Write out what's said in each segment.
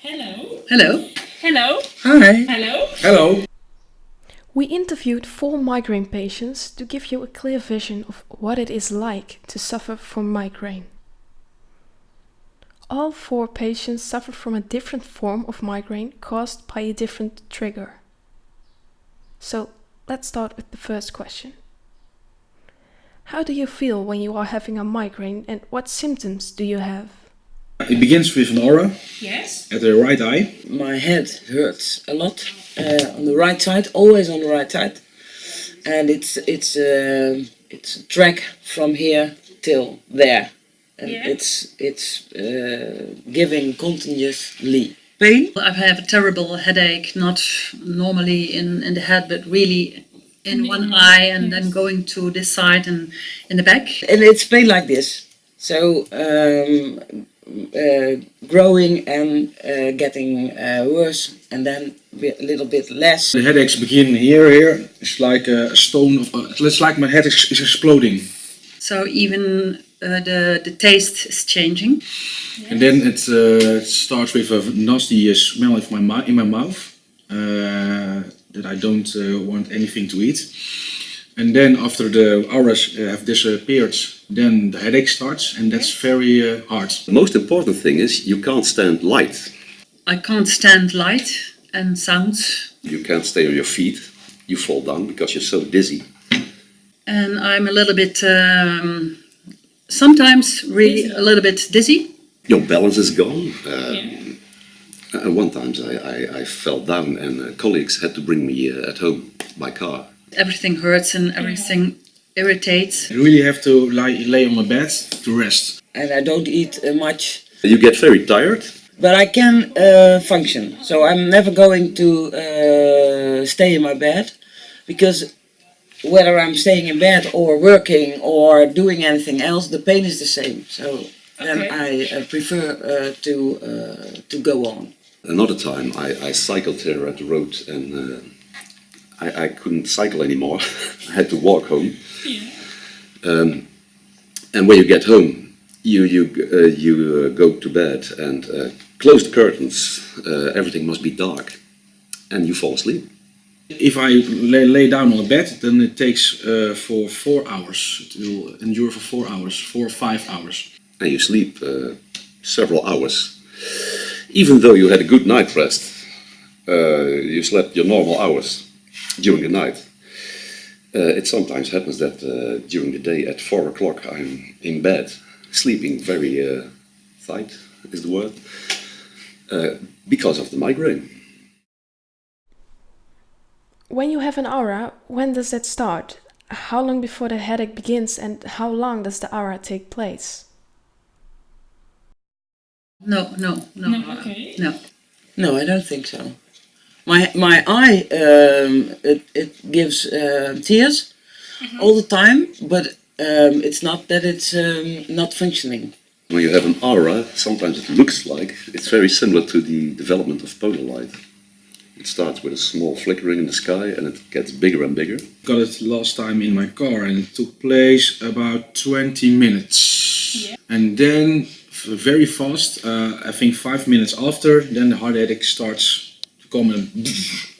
Hello. Hello. Hello. Hi. Hello. Hello. We interviewed 4 migraine patients to give you a clear vision of what it is like to suffer from migraine. All 4 patients suffer from a different form of migraine caused by a different trigger. So let's start with the first question. How do you feel when you are having a migraine and what symptoms do you have? It begins with an aura Yes. at the right eye. My head hurts a lot on the right side, always on the right side, and it's a track from here till there, and Yeah. it's giving continuously pain. I have a terrible headache, not normally in the head, but really in one eye, and then going to this side and in the back. And it's pain like this, so growing and getting worse, and then a little bit less. The headaches begin here. It's like a stone. It's like my head is exploding. So even the taste is changing. And then it starts with a nasty smell in my mouth that I don't want anything to eat. And then after the auras have disappeared, then the headache starts, and that's very hard. The most important thing is you can't stand light. I can't stand light and sounds, You can't stay on your feet. You fall down because you're so dizzy. and I'm a little bit, sometimes really a little bit dizzy. Your balance is gone. Yeah. And one time I fell down and colleagues had to bring me at home by car. Everything hurts and everything irritates. I really have to lay on my bed to rest. And I don't eat much, You get very tired. but I can function. So I'm never going to stay in my bed, because whether I'm staying in bed or working or doing anything else, the pain is the same. So then I prefer to go on. Another time I cycled here at the road and I couldn't cycle anymore. I had to walk home. Yeah. And when you get home, you go to bed and close the curtains. Everything must be dark, and you fall asleep. If I lay down on the bed, then it takes for 4 hours. It will endure for 4 hours, 4 or 5 hours. And you sleep several hours. Even though you had a good night rest, you slept your normal hours during the night. It sometimes happens that during the day at 4 o'clock I'm in bed, sleeping very tight is the word, because of the migraine. When you have an aura, when does that start? How long before the headache begins and how long does the aura take place? No. Okay. No. No, I don't think so. My eye it gives tears all the time, but it's not that it's not functioning. When you have an aura, sometimes it looks like it's very similar to the development of polar light. It starts with a small flickering in the sky and it gets bigger and bigger. Got it last time in my car and it took place about 20 minutes. Yeah. And then very fast, I think 5 minutes after, then the heart headache starts to come and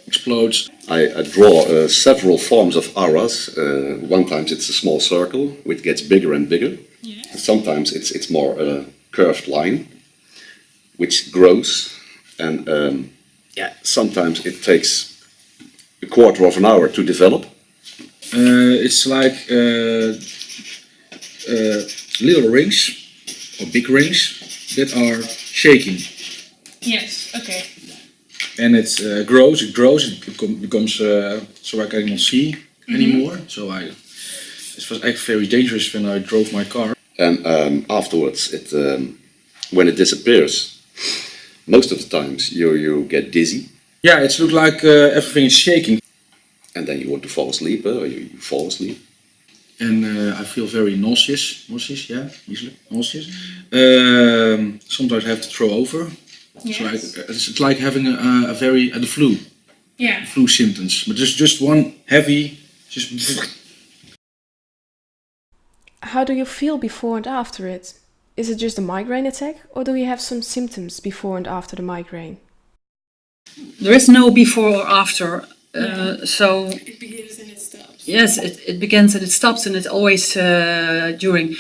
explodes. I draw several forms of auras. One time it's a small circle which gets bigger and bigger. Yeah. Sometimes it's more a curved line which grows, and sometimes it takes a quarter of an hour to develop. It's like little rings or big rings that are shaking, Yes. Okay. and it grows, it becomes so I cannot see anymore. So it was actually very dangerous when I drove my car. And afterwards, when it disappears, most of the times you get dizzy, Yeah, it looks like everything is shaking, and then you want to fall asleep, or you fall asleep. and I feel very nauseous. Yeah, easily nauseous. Sometimes I have to throw over. Yes. So it's like having the flu. Yeah. Flu symptoms, but just one heavy, just. How do you feel before and after it? is it just a migraine attack, or do you have some symptoms before and after the migraine? There is no before or after. So It begins and it stops. yes, it begins and it stops, and it's always during.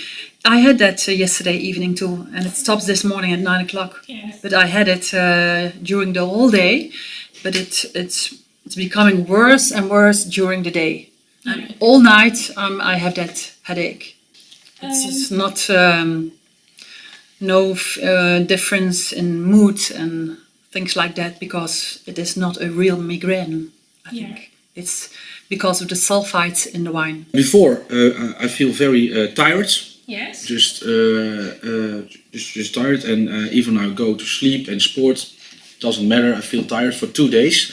I had that yesterday evening too, and it stops this morning at 9 o'clock. Yes. But I had it during the whole day, but it's becoming worse and worse during the day. And all night I have that headache. It's not difference in mood and things like that, because it is not a real migraine. I think it's because of the sulfites in the wine. Before, I feel very tired, Yes. just tired, and even I go to sleep and sport, doesn't matter. I feel tired for 2 days.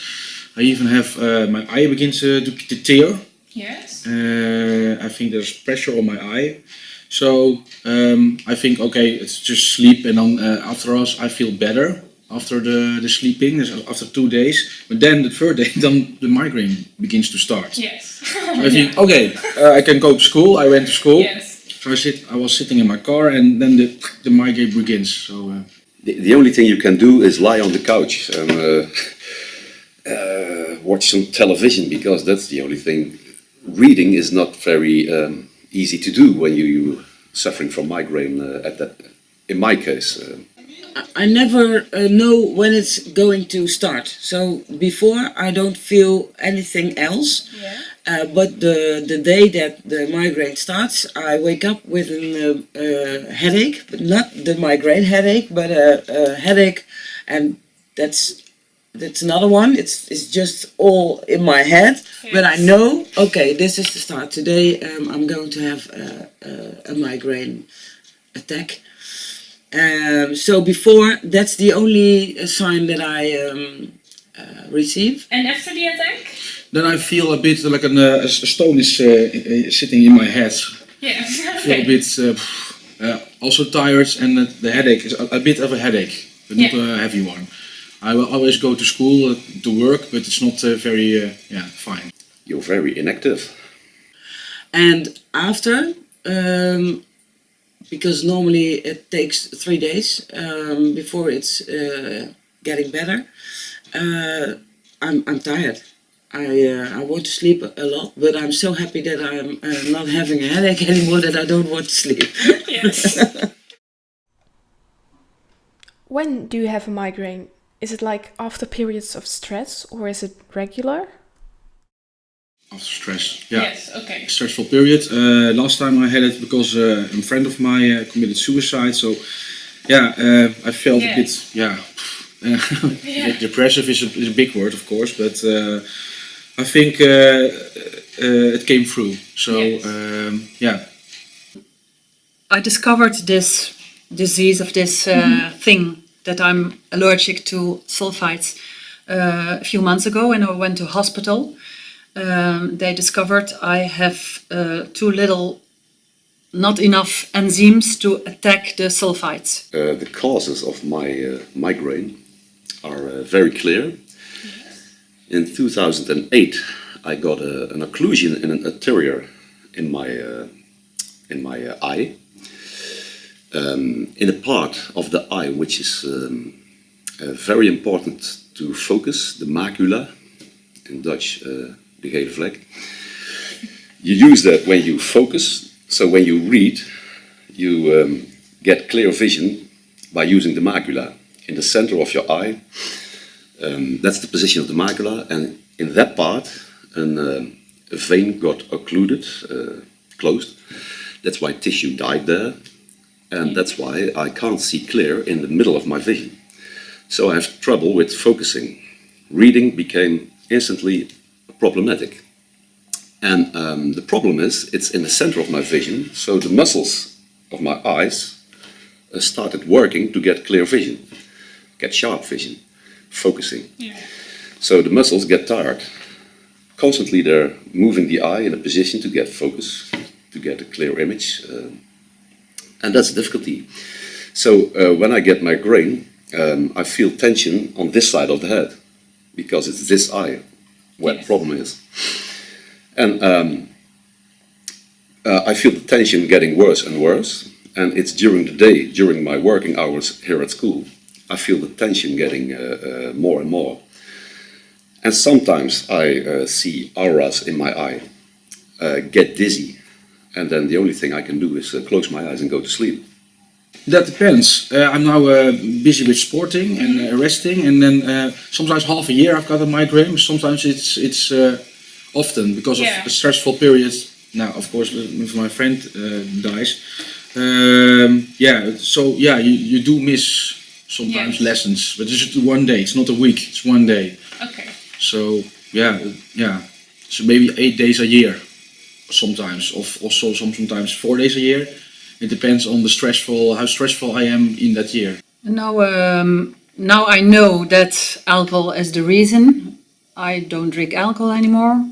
I even have my eye begins to tear. Yes. I think there's pressure on my eye. So I think, okay, it's just sleep, and then after us I feel better after the sleeping, after 2 days. But then the third day, then the migraine begins to start. Yes. I think, okay, I can go to school. I went to school. Yes. So I was sitting in my car, and then the migraine begins. So The only thing you can do is lie on the couch and watch some television, because that's the only thing. Reading is not very easy to do when you're suffering from migraine. In my case, I never know when it's going to start. So before I don't feel anything else. Yeah. But the day that the migraine starts, I wake up with a headache, but not the migraine headache, but a headache, and that's another one. It's just all in my head. But I know, okay, this is the start. Today I'm going to have a migraine attack. So before, that's the only sign that I receive. And after the attack? then I feel a bit like a stone is sitting in my head. Yeah. I feel a bit also tired, and the headache is a bit of a headache, but not a heavy one. I will always go to school to work, but it's not very fine. you're very inactive. And after, because normally it takes 3 days before it's getting better, I'm tired. I want to sleep a lot, but I'm so happy that I'm not having a headache anymore that I don't want to sleep. Yes. When do you have a migraine? Is it like after periods of stress, or is it regular? After stress, yeah. Yes, okay. Stressful period. Last time I had it because a friend of mine committed suicide. So, I felt a bit, depressive is a big word, of course, but I think it came through. So, I discovered this disease of this thing that I'm allergic to sulfites a few months ago, and I went to hospital. They discovered I have not enough enzymes to attack the sulfites. The causes of my migraine are very clear. In 2008, I got an occlusion in an artery in my eye, in a part of the eye which is very important to focus, the macula, in Dutch, the gele vlek. You use that when you focus, so when you read, you get clear vision by using the macula in the center of your eye. That's the position of the macula, and in that part, a vein got occluded, closed. That's why tissue died there, and that's why I can't see clear in the middle of my vision. So I have trouble with focusing. Reading became instantly problematic. And the problem is, it's in the center of my vision, so the muscles of my eyes started working to get clear vision, get sharp vision, focusing. Yeah. So the muscles get tired. Constantly they're moving the eye in a position to get focus, to get a clear image, and that's a difficulty. So when I get migraine, I feel tension on this side of the head, because it's this eye where the problem is. And I feel the tension getting worse and worse, and it's during the day, during my working hours here at school, I feel the tension getting more and more. And sometimes I see auras in my eye, get dizzy, and then the only thing I can do is close my eyes and go to sleep. That depends. I'm now busy with sporting and resting, and then sometimes half a year I've got a migraine. Sometimes it's often because of a stressful period. Now, of course, if my friend dies, you do miss sometimes lessons, but it's just one day. It's not a week. It's one day. Okay. So so maybe 8 days a year, sometimes, or also sometimes 4 days a year. It depends on how stressful I am in that year. Now I know that alcohol is the reason. I don't drink alcohol anymore,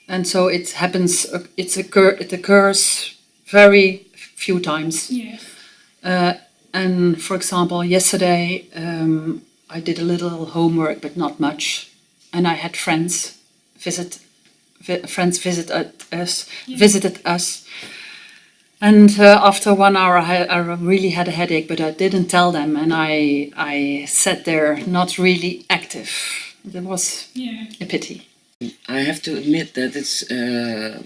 and so it happens. It occurs very few times. Yeah. And for example, yesterday I did a little homework, but not much, and I had friends visited us. And after 1 hour, I really had a headache, but I didn't tell them, and I sat there not really active. That was a pity. I have to admit that it's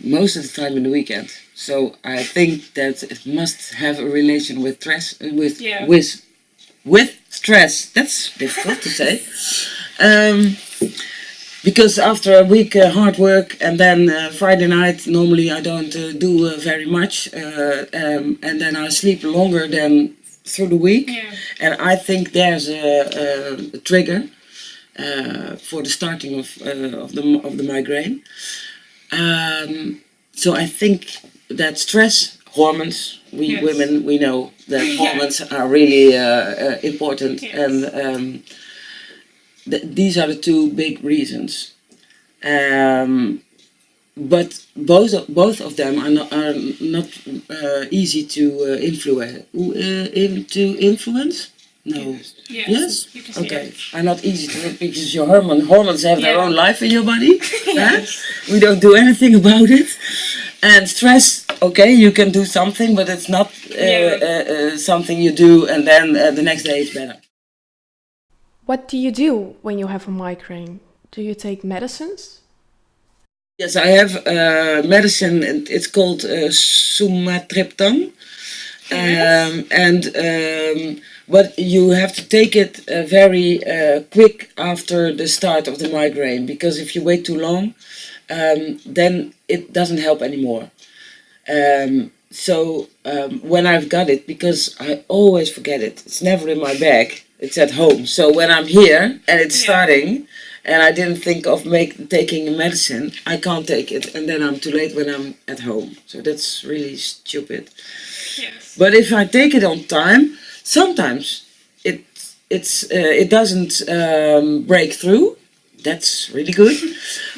most of the time in the weekend. So I think that it must have a relation with stress. With stress. That's difficult to say. Because after a week hard work and then Friday night, normally I don't do very much, and then I sleep longer than through the week. Yeah. And I think there's a trigger for the starting of the migraine. So I think that stress hormones. We women, we know that hormones are really important, and these are the two big reasons. But both of them are not easy to influence. No. Yes? You can say Okay. it. Are not easy to because your hormones have their own life in your body. Yes. We don't do anything about it. And stress, okay, you can do something, but it's not something you do and then the next day it's better. What do you do when you have a migraine? Do you take medicines? Yes, I have medicine. It's called sumatriptan, but you have to take it very quick after the start of the migraine, because if you wait too long, then it doesn't help anymore. So when I've got it, because I always forget it, it's never in my bag. It's at home. So when I'm here and it's starting, and I didn't think of taking medicine, I can't take it, and then I'm too late when I'm at home. So that's really stupid. Yes. But if I take it on time, sometimes it doesn't break through. That's really good.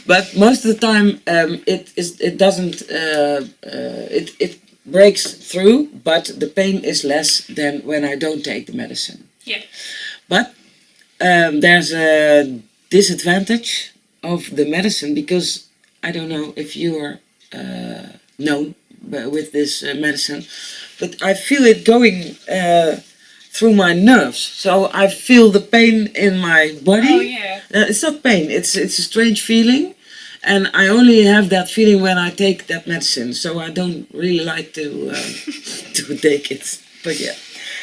But most of the time it doesn't. It breaks through, but the pain is less than when I don't take the medicine. Yeah. But there's a disadvantage of the medicine, because I don't know if you are known with this medicine, but I feel it going through my nerves. So I feel the pain in my body. Oh yeah. It's not pain, it's a strange feeling. And I only have that feeling when I take that medicine. So I don't really like to take it. But yeah.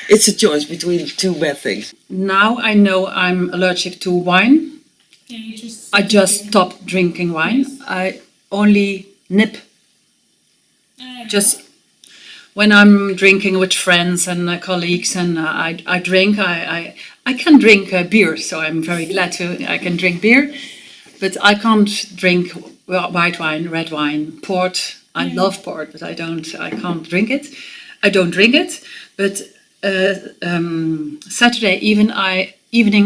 It's a choice between two bad things. Now I know I'm allergic to wine. Yeah, you just. I just stopped drinking wine. I only nip. Just when I'm drinking with friends and colleagues, and I drink. I can drink beer, so I'm very glad I can drink beer. But I can't drink white wine, red wine, port. I love port, but I can't drink it. I don't drink it. But Saturday evening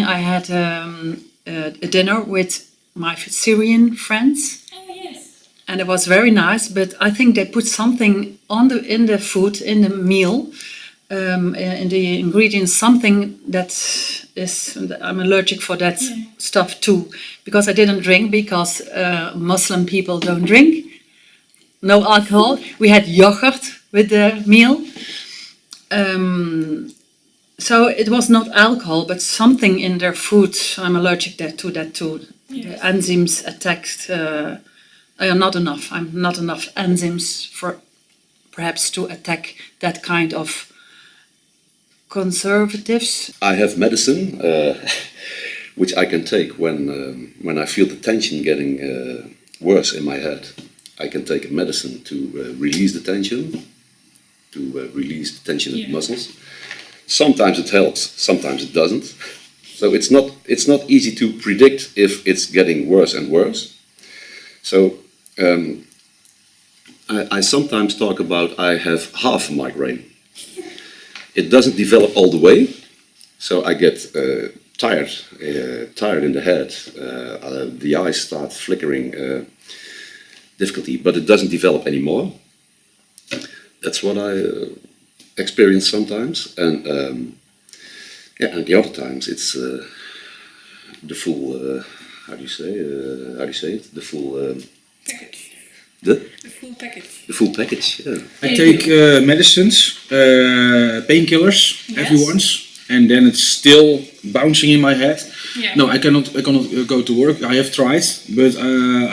I had a dinner with my Syrian friends. Oh yes. And it was very nice, but I think they put something in the food, in the meal, in the ingredients, something that is, I'm allergic for that stuff too, because I didn't drink, because Muslim people don't drink, no alcohol. We had yogurt with the meal, So it was not alcohol, but something in their food. I'm allergic to that too. Yes. The enzymes attacked. Not enough. I'm not enough enzymes for perhaps to attack that kind of conservatives. I have medicine which I can take when I feel the tension getting worse in my head. I can take a medicine to release the tension, release the tension in the muscles. Sometimes it helps, sometimes it doesn't. So it's not easy to predict if it's getting worse and worse. So I sometimes talk about I have half a migraine. It doesn't develop all the way, so I get tired in the head. The eyes start flickering, difficulty, but it doesn't develop anymore. That's what I experience sometimes, and and the other times it's the full. How do you say it? The full. Package. The full package. the full package. Yeah. I take medicines, painkillers every Yes. once, and then it's still bouncing in my head. Yeah. No, I cannot go to work. I have tried, but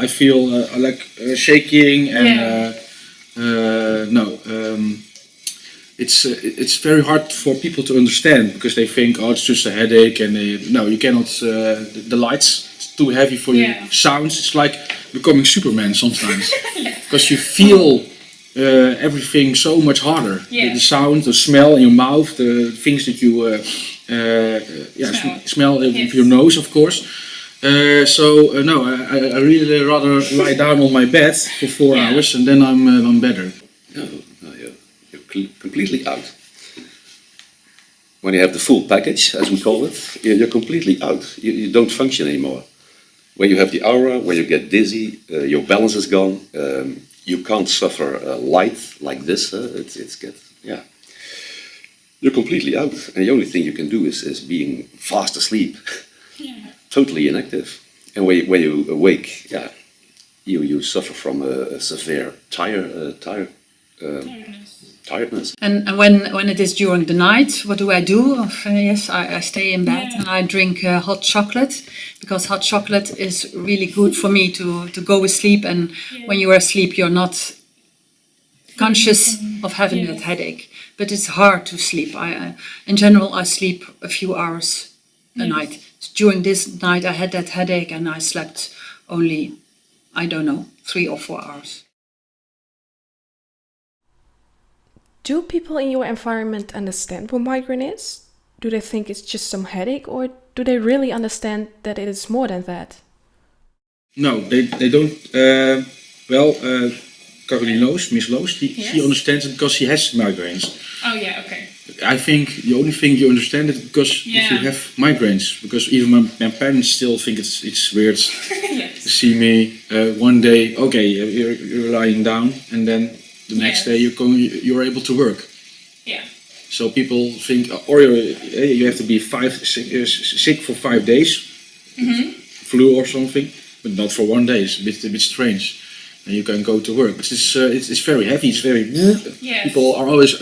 I feel like shaking and no. It's very hard for people to understand because they think, oh, it's just a headache, and no, you cannot. The lights, it's too heavy for you. Yeah. Sounds, it's like becoming Superman sometimes because you feel everything so much harder. Yeah. The sound, the smell in your mouth, the things that you smell Yes. with your nose, of course. No, I really rather lie down on my bed for 4 Yeah. hours and then I'm better. No, you're completely out. When you have the full package, as we call it, you're completely out. You don't function anymore. When you have the aura, when you get dizzy, your balance is gone. You can't suffer light like this. You're completely out, and the only thing you can do is being fast asleep, Yeah. totally inactive. And when you awake, you suffer from a severe Tiredness. tiredness. And when it is during the night, what do I do? Yes, I stay in bed Yeah. and I drink hot chocolate, because hot chocolate is really good for me to go with sleep. And when you are asleep, you're not conscious of having that headache. But it's hard to sleep. In general, I sleep a few hours a night. During this night, I had that headache and I slept only, I don't know, 3 or 4 hours. Do people in your environment understand what migraine is? Do they think it's just some headache, or do they really understand that it is more than that? No, they don't. Caroline Loos, Miss Loos, she understands it because she has migraines. Oh yeah, okay. I think the only thing you understand it because if you have migraines. Because even my parents still think it's weird Yes. to see me one day. Okay, you're lying down, and then the next day you're able to work. Yeah. So people think, or you have to be sick for 5 days, flu or something, but not for 1 day. It's a bit strange. And you can go to work. But it's very heavy. It's very. Yes. People are always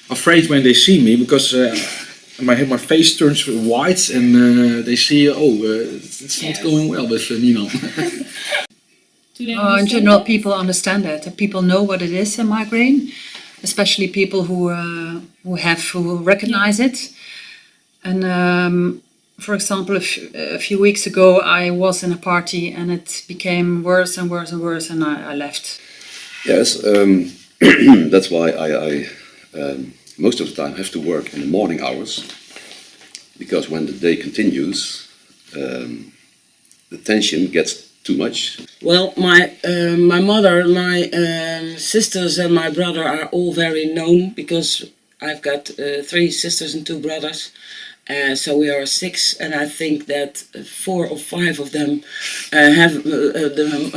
afraid when they see me because my face turns white and they see, it's not going well with Nino. Do they In understand general, that? people understand that. People know what it is, a migraine, especially people who recognize it. And for example, a few weeks ago, I was in a party and it became worse and worse and worse, and I left. Yes, that's why I most of the time have to work in the morning hours, because when the day continues, the tension gets too much. Well, my mother, my sisters and my brother are all very known, because I've got 3 sisters and 2 brothers. So we are 6, and I think that 4 or 5 of them have the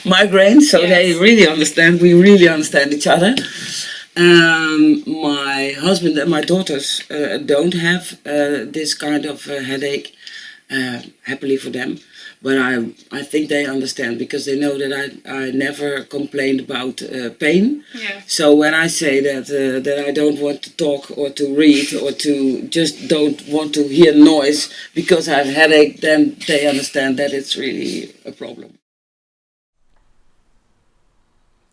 migraine, so they really understand, we really understand each other. My husband and my daughters don't have this kind of headache. happily for them. But I think they understand because they know that I never complained about pain. Yeah. So when I say that I don't want to talk or to read or to just don't want to hear noise because I have headache, then they understand that it's really a problem.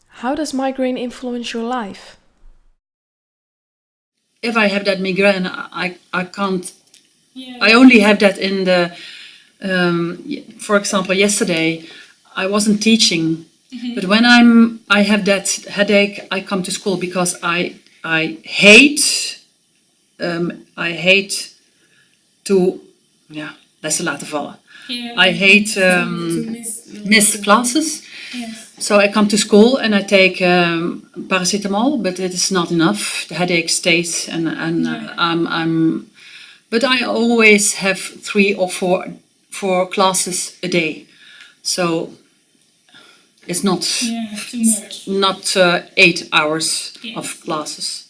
How does migraine influence your life? If I have that migraine, I can't. Yeah. I only have that in the. For example, yesterday I wasn't teaching, but when I have that headache, I come to school because I hate to lessen laten vallen. Yeah. I hate To miss classes. Yes. So I come to school and I take paracetamol, but it is not enough. The headache stays, and I'm. But I always have 3 or 4 classes a day, so it's not Yeah, too much. not 8 hours Yes. of classes.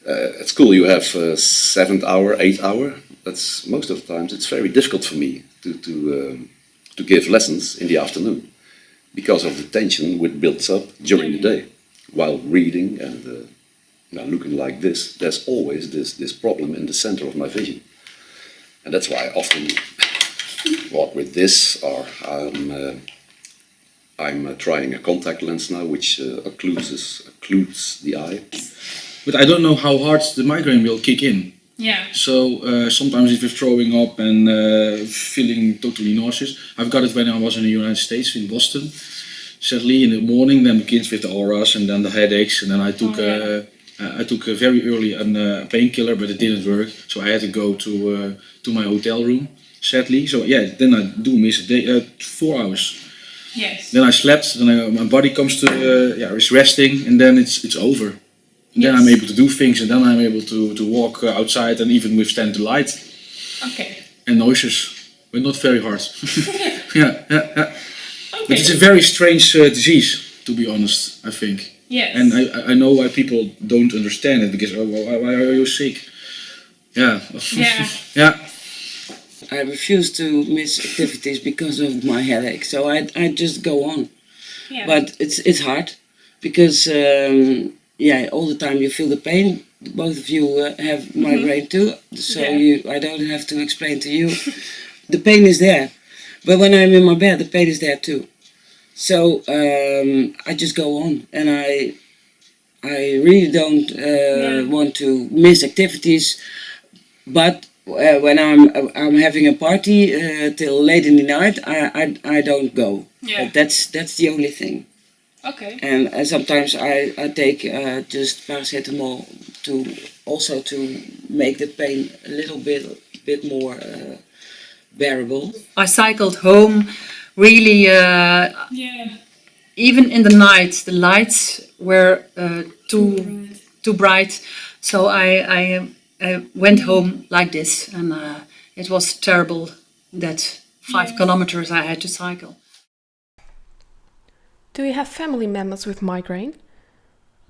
At school you have 7th hour, 8th hour. That's most of the times it's very difficult for me to give lessons in the afternoon because of the tension which builds up during the day while reading and looking like this. There's always this problem in the center of my vision, and that's why I often walk with this, or I'm trying a contact lens now, which occludes the eye. But I don't know how hard the migraine will kick in. Yeah. So sometimes if you're throwing up and feeling totally nauseous, I've got it when I was in the United States, in Boston. Sadly, in the morning, then the kids with the auras and then the headaches, and then I took very early a painkiller, but it didn't work, so I had to go to my hotel room. Sadly, so yeah, then I do miss a day, 4 hours. Yes. Then I slept, then my body comes to is resting, and then it's over. Then Yes. I'm able to do things, and then I'm able to walk outside and even withstand the light Okay. and noises, but not very hard. yeah. Okay. But it's a very strange disease, to be honest, I think. Yes. And I know why people don't understand it, because why are you sick? Yeah. Yeah. yeah. I refuse to miss activities because of my headache, so I just go on. Yeah. But it's hard because all the time you feel the pain. Both of you have migraine too, so Yeah. I don't have to explain to you. The pain is there, but when I'm in my bed, the pain is there too. So I just go on, and I really don't want to miss activities. But when I'm having a party till late in the night, I don't go. Yeah. That's the only thing. Okay. And sometimes I take just paracetamol to make the pain a little bit more bearable. I cycled home, really. Yeah. Even in the night, the lights were too bright, so I went home like this, and it was terrible. That 5 kilometers I had to cycle. Do you have family members with migraine?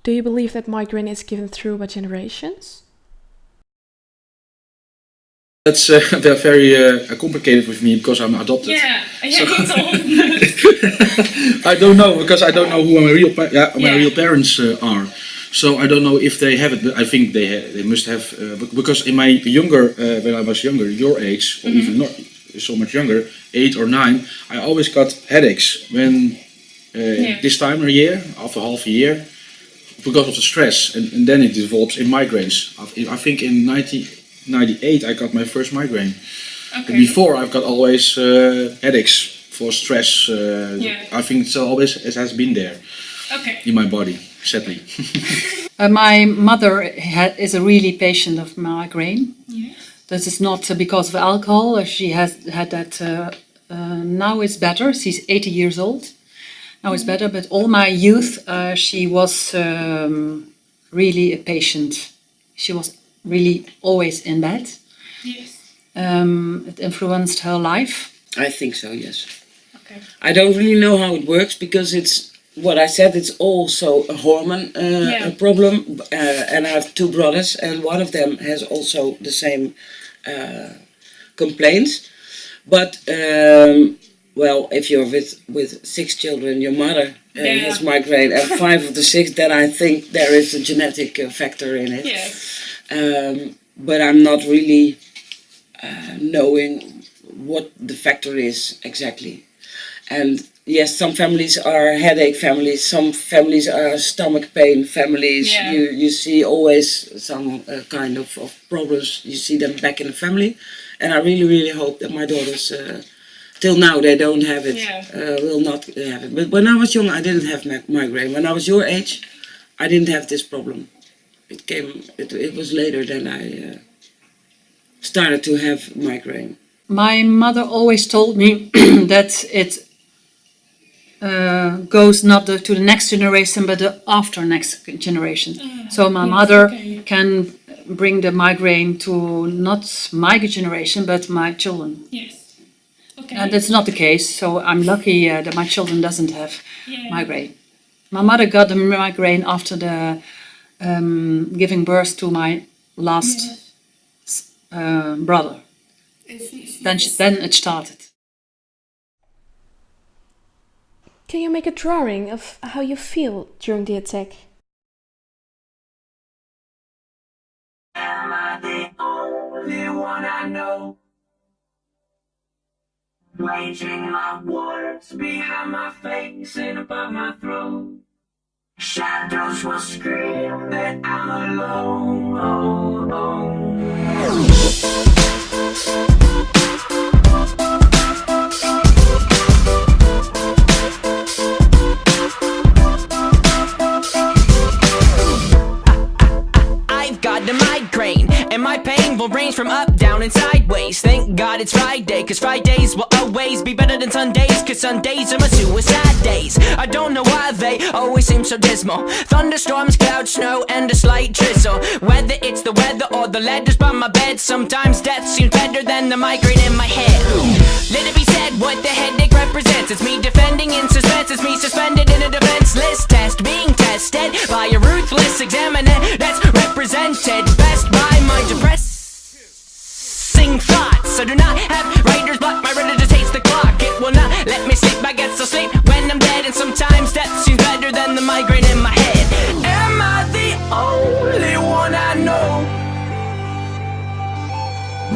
Do you believe that migraine is given through by generations? That's they're very complicated with me because I'm adopted. Yeah. Yeah. So- It's all. I don't know, because I don't know who my real parents are. So I don't know if they have it, but I think they must have. Because in my when I was younger, your age, or even not so much younger, 8 or 9, I always got headaches when this time of year, after half a year, because of the stress, and then it develops in migraines. I think in 1998 I got my first migraine. Okay. Before I've got always headaches for stress. I think it has been there Okay. in my body, sadly. My mother is a really patient of migraine. Yes. This is not because of alcohol. She has had that. Now it's better. She's 80 years old. Now it's better. But all my youth, she was really a patient. She was really always in bed. Yes. It influenced her life. I think so, yes. Okay. I don't really know how it works because it's what I said. It's also a hormone a problem, and I have 2 brothers, and one of them has also the same complaints. But well, if you're with 6 children, your mother has migraine, and 5 of the 6, then I think there is a genetic factor in it. Yes. But I'm not really knowing what the factor is exactly. And yes, some families are headache families, some families are stomach pain families. Yeah. You see always some kind of problems, you see them back in the family. And I really hope that my daughters, till now they don't have it, will not have it. But when I was young, I didn't have migraine. When I was your age, I didn't have this problem. It was later than I started to have migraine. My mother always told me that it goes not to the next generation, but the after next generation. So my mother can bring the migraine to not my generation, but my children. Yes. Okay. And that's not the case. So I'm lucky that my children doesn't have migraine. My mother got the migraine after the giving birth to my last brother. Then it started. Can you make a drawing of how you feel during the attack? Am I the only one I know? Waging my wars behind my face and above my throat. Shadows will scream that I'm alone. I've got the migraine, and my pain will range from up, down, and sideways. Thank God it's Friday, cause Fridays will always be better than Sundays, cause Sundays are my suicide days. I don't know why they always seem so dismal. Thunderstorms, clouds, snow, and a slight drizzle. Whether it's the weather or the letters by my bed, sometimes death seems better than the migraine in my head. Let it be said what the headache represents. It's me defending in suspense, it's me suspended in a defenseless test, being tested by a ruthless examiner that's represented best by my depressing thoughts. I do not have writer's block, my retina just hates the clock. It will not let me sleep, I get so sleep when I'm dead. And sometimes death seems better than the migraine in my head. Am I the only one I know?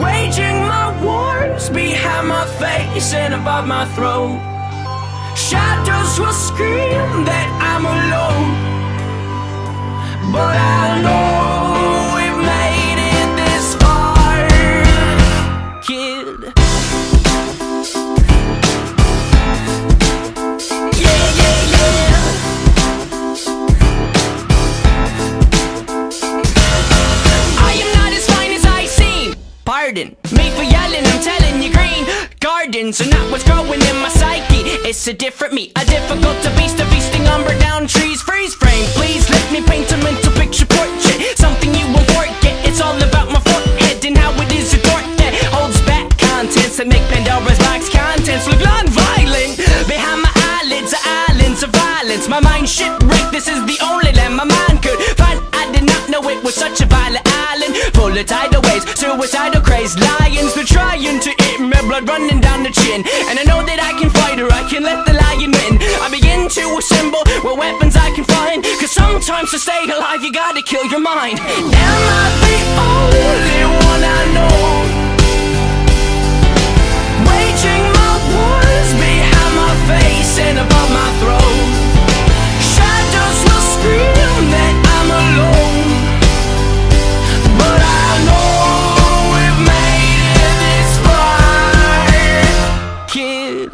Waging my wars behind my face and above my throat. Shadows will scream that I'm alone, but I know we've made it this far, Kid. I am not as fine as I seem. Pardon me for yelling, I'm telling you, green gardens are not what's growing in my psyche. It's a different me, a difficult to beast, a feasting umber down trees. Freeze frame, please let me paint a mental picture portrait. Something you won't forget, it's all about my forehead and how it is a door that holds back contents that make Pandora's box contents look non-violent. Behind my eyelids are islands of violence. My mind shipwrecked, this is the only land my mind could find. I did not know it was such a violent island, full of tidal waves, suicidal crazed lions. They're trying to eat me, blood running down the chin. And I know that I can fight or I can let the lion win. I begin to assemble what weapons I can find, cause sometimes to stay alive you gotta kill your mind. Am I the only one I know? Waging my wars behind my face and above my throat. Shadows will scream that I'm alone, but I know we've made it this far, Kid.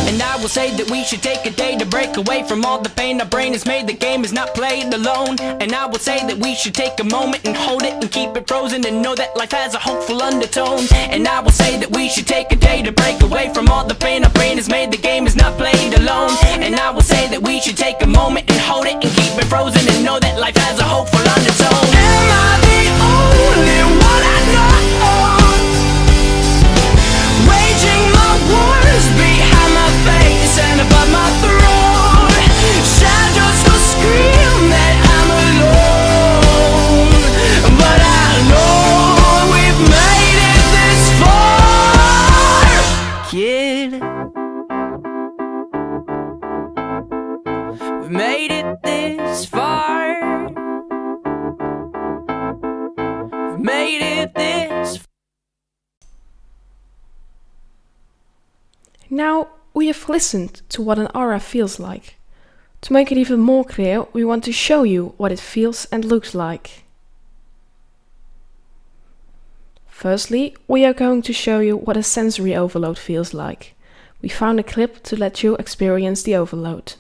And I will say that we should take a day to break away from all the pain our brain has made. The game is not played alone. And I will say that we should take a moment and hold it and keep it frozen and know that life has a hopeful undertone. And I will say that we should take a day to break away from all the pain our brain has made. The game is not played alone. And I will say that we should take a moment and hold it and keep it frozen and know that life has a hopeful undertone. Am I the only one I know? Waging my wars behind my face and above my We've made it this far. We've made it this far. Now we have listened to what an aura feels like. To make it even more clear, we want to show you what it feels and looks like. Firstly, we are going to show you what a sensory overload feels like. We found a clip to let you experience the overload.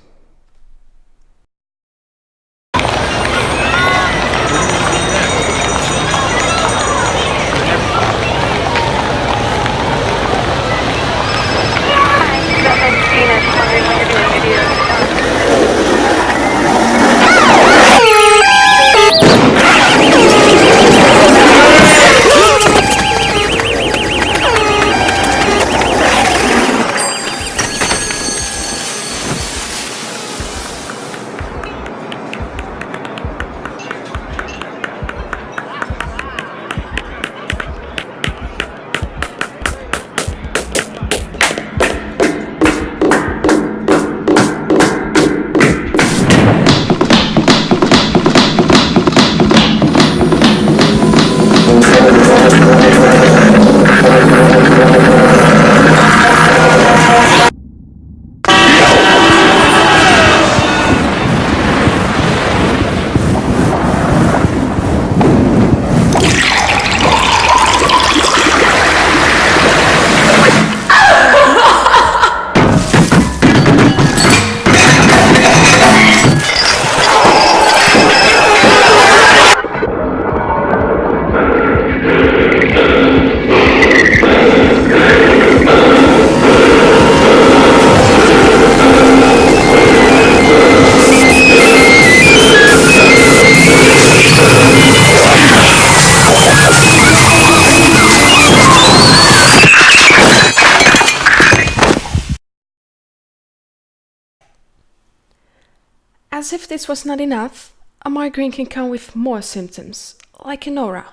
As if this was not enough, a migraine can come with more symptoms, like an aura.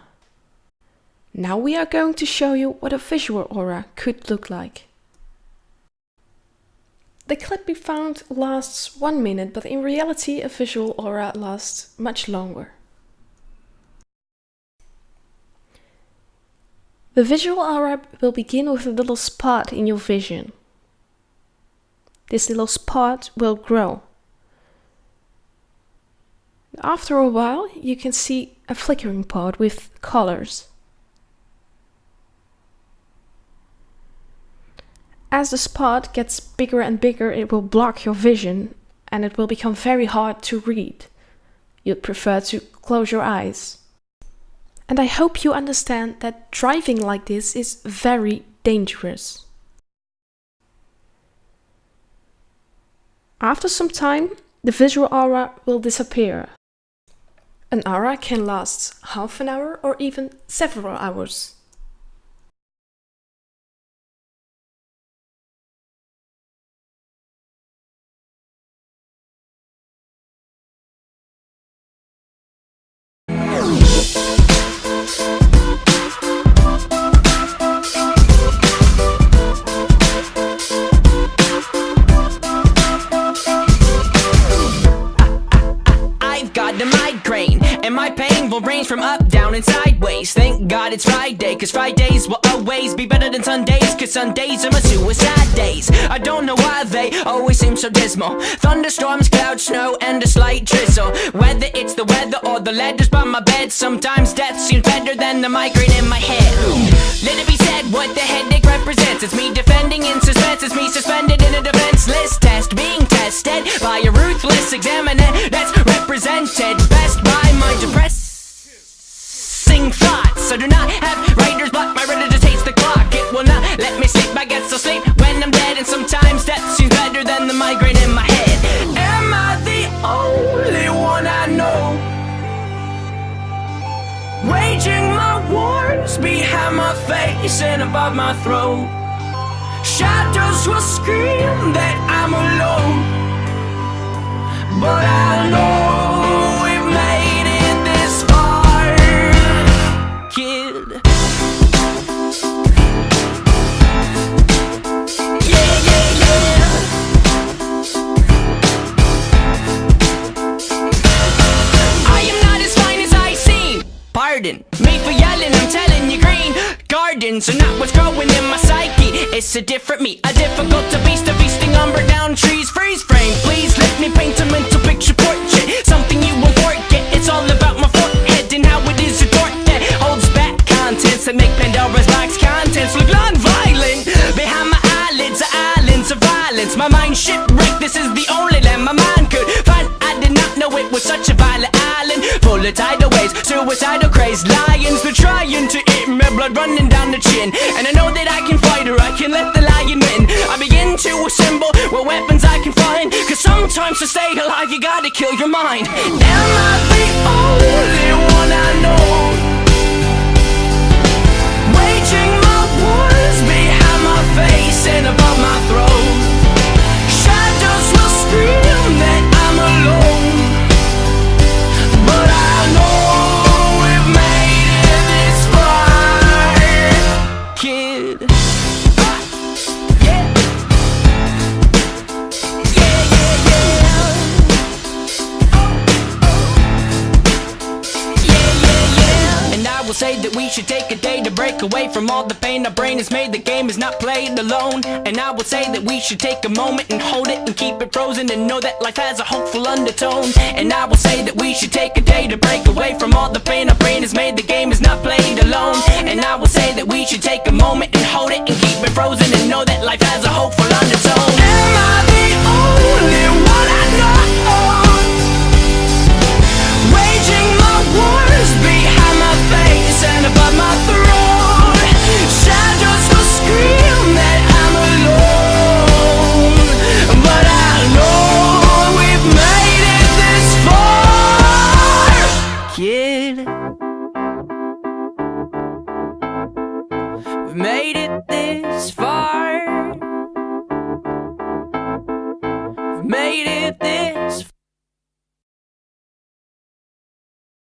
Now we are going to show you what a visual aura could look like. The clip we found lasts 1 minute, but in reality a visual aura lasts much longer. The visual aura will begin with a little spot in your vision. This little spot will grow. After a while, you can see a flickering part with colors. As the spot gets bigger and bigger, it will block your vision and it will become very hard to read. You'd prefer to close your eyes. And I hope you understand that driving like this is very dangerous. After some time, the visual aura will disappear. An aura can last half an hour or even several hours. I've got a migraine, and my pain will range from up, down, and sideways. Thank God it's Friday, cause Fridays will always be better than Sundays, cause Sundays are my suicide days. I don't know why they always seem so dismal. Thunderstorms, clouds, snow, and a slight drizzle. Whether it's the weather or the letters by my bed, sometimes death seems better than the migraine in my head. Let it be said what the headache represents. It's me defending in suspense, it's me suspended in a defenseless test, being tested by a ruthless examiner that's represented best by my depressing thoughts. I do not have writer's block, my reader just hates the clock. It will not let me sleep, I guess I'll sleep when I'm dead. And sometimes death seems better than the migraine in my head. Am I the only one I know? Waging my wars behind my face and above my throat. Shadows will scream that I'm alone, but I know we've made it this far, Kid. Pardon me for yelling, I'm telling you green gardens are not what's growing in my psyche. It's a different me, a difficult to beast, a feasting umber down trees. Freeze frame, please let me paint a mental picture portrait. Something you won't forget, it's all about my forehead and how it is a thought that holds back contents that make Pandora's box contents look non-violent. Behind my eyelids are islands of violence. My mind shipwrecked, this is the only land my mind could find. I did not know it was such a violent island, full of tidal waves, suicidal crazed lions. They're trying to eat me, blood running down the chin. And I know that I can fight or I can let the lion win. I begin to assemble what weapons I can find, cause sometimes to stay alive you gotta kill your mind. Am I the only one I know, waging my wars behind my face and above my throat? Shadows will scream that I'm alone, but I know we've made it this far, kid. Yeah. Yeah, yeah, yeah. Yeah, yeah, yeah. And I will say that we should take a day to break away from all the pain our brain has made. The game is not played alone. And I will say that we should take a moment and hold it and keep it frozen and know that life has a hopeful undertone. And I will say that we should take a day to break away from all the pain our brain has made. The game is not played alone. And I will say that we should take a moment and hold it and keep it frozen and know that life has a hopeful undertone. Am I the only one I know, waging my wars behind my face and above my throne? Shadows will scream that I'm alone, but I know we've made it this far, kid. We've made it this far. We've made it this